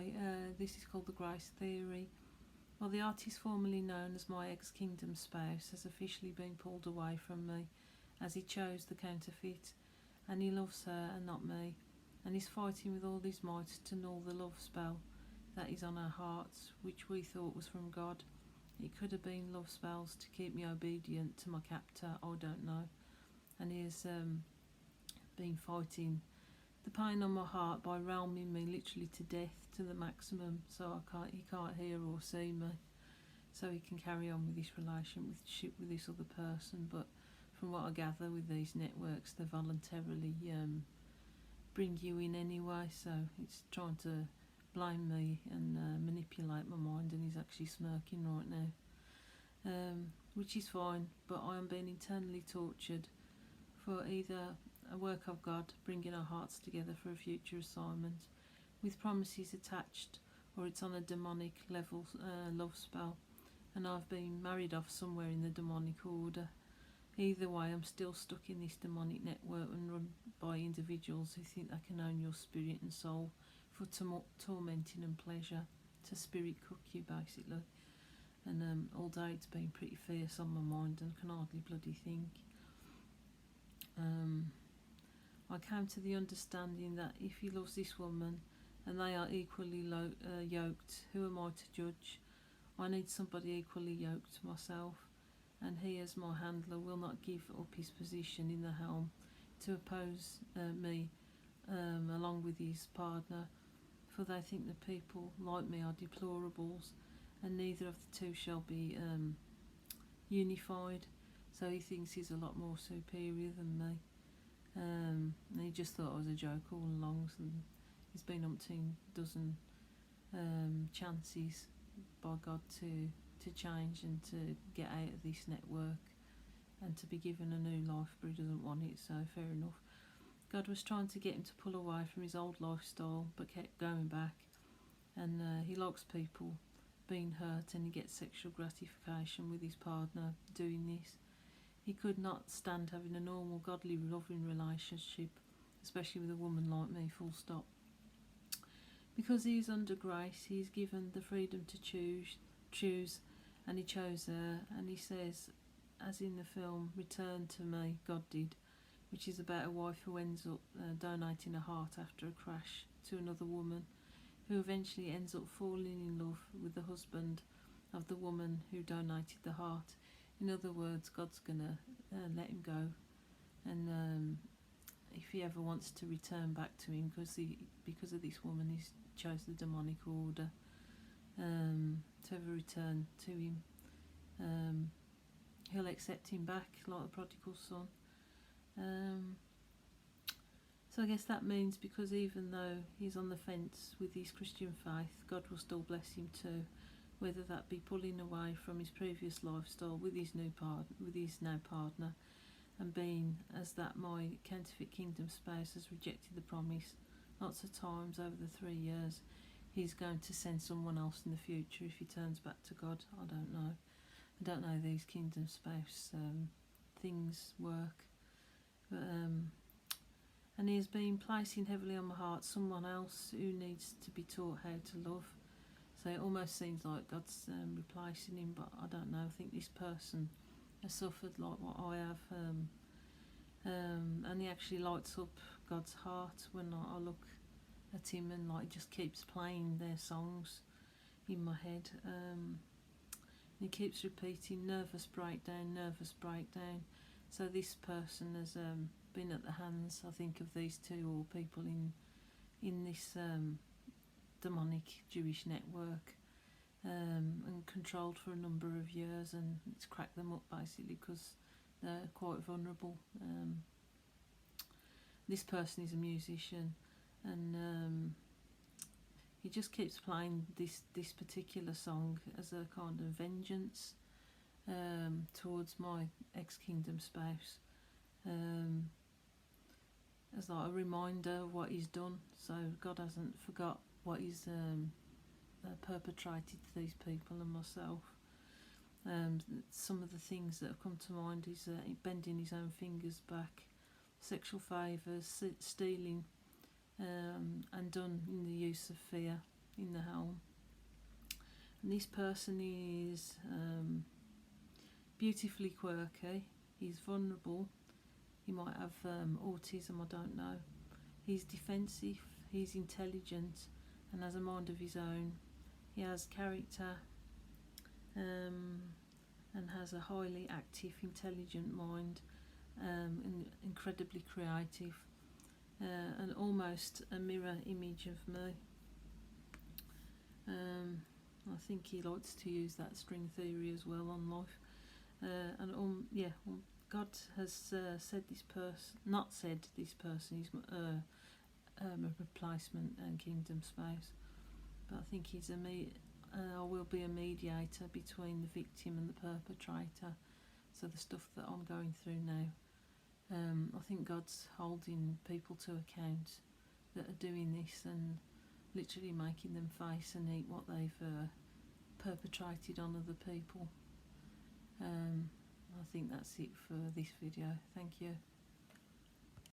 Hi, this is called The Grace Theory. Well, the artist formerly known as my ex-kingdom spouse has officially been pulled away from me as he chose the counterfeit, and he loves her and not me, and he's fighting with all his might to null the love spell that is on our hearts, which we thought was from God. It could have been love spells to keep me obedient to my captor, I don't know. And he has been fighting the pain on my heart by realming me literally to death to the maximum, so he can't hear or see me, so he can carry on with this relationship with this other person. But from what I gather with these networks, they voluntarily bring you in anyway, so it's trying to blame me and manipulate my mind, and he's actually smirking right now, which is fine, but I am being internally tortured for either a work of God bringing our hearts together for a future assignment with promises attached, or it's on a demonic level love spell, and I've been married off somewhere in the demonic order. Either way, I'm still stuck in this demonic network and run by individuals who think they can own your spirit and soul for tormenting and pleasure, to spirit cook you basically. And all day it's been pretty fierce on my mind and can hardly bloody think. I came to the understanding that if he loves this woman and they are equally yoked, who am I to judge? I need somebody equally yoked to myself, and he as my handler will not give up his position in the helm to oppose me along with his partner, for they think that people like me are deplorables, and neither of the two shall be unified, so he thinks he's a lot more superior than me. And he just thought I was a joke all along, and he's been umpteen dozen chances by God to change and to get out of this network and to be given a new life, but he doesn't want it, so fair enough. God was trying to get him to pull away from his old lifestyle, but kept going back, and he likes people being hurt, and he gets sexual gratification with his partner doing this. He could not stand having a normal, godly, loving relationship, especially with a woman like me, full stop. Because he is under grace, he is given the freedom to choose, and he chose her, and he says, as in the film Return to Me, God did, which is about a wife who ends up donating her heart after a crash to another woman, who eventually ends up falling in love with the husband of the woman who donated the heart. In other words, God's gonna let him go, and if he ever wants to return back to him, because of this woman, he's chose the demonic order to ever return to him. He'll accept him back like the prodigal son. So I guess that means, because even though he's on the fence with his Christian faith, God will still bless him too, whether that be pulling away from his previous lifestyle with his now partner, and being as that my counterfeit kingdom spouse has rejected the promise lots of times over the 3 years. He's going to send someone else in the future if he turns back to God. I don't know. I don't know how these kingdom spouse things work, but and he has been placing heavily on my heart someone else who needs to be taught how to love. So it almost seems like God's replacing him, but I don't know. I think this person has suffered like what I have, and he actually lights up God's heart when I look at him, and like just keeps playing their songs in my head. He keeps repeating nervous breakdown, nervous breakdown. So this person has been at the hands, I think, of these two or people in this demonic Jewish network, and controlled for a number of years, and it's cracked them up basically because they're quite vulnerable. This person is a musician, and he just keeps playing this particular song as a kind of vengeance towards my ex-kingdom spouse, as like a reminder of what he's done. So God hasn't forgot what he's perpetrated to these people and myself. Some of the things that have come to mind is bending his own fingers back, sexual favours, stealing, and done in the use of fear. in the home. And this person is beautifully quirky. He's vulnerable. He might have autism, I don't know. He's defensive, he's intelligent and has a mind of his own. He has character and has a highly active, intelligent mind, and incredibly creative, and almost a mirror image of me. I think he likes to use that string theory as well on life. God has said this person, not said this person is a replacement and kingdom spouse, but I think he's I will be a mediator between the victim and the perpetrator. So the stuff that I'm going through now, I think God's holding people to account that are doing this and literally making them face and eat what they've perpetrated on other people. I think that's it for this video. Thank you.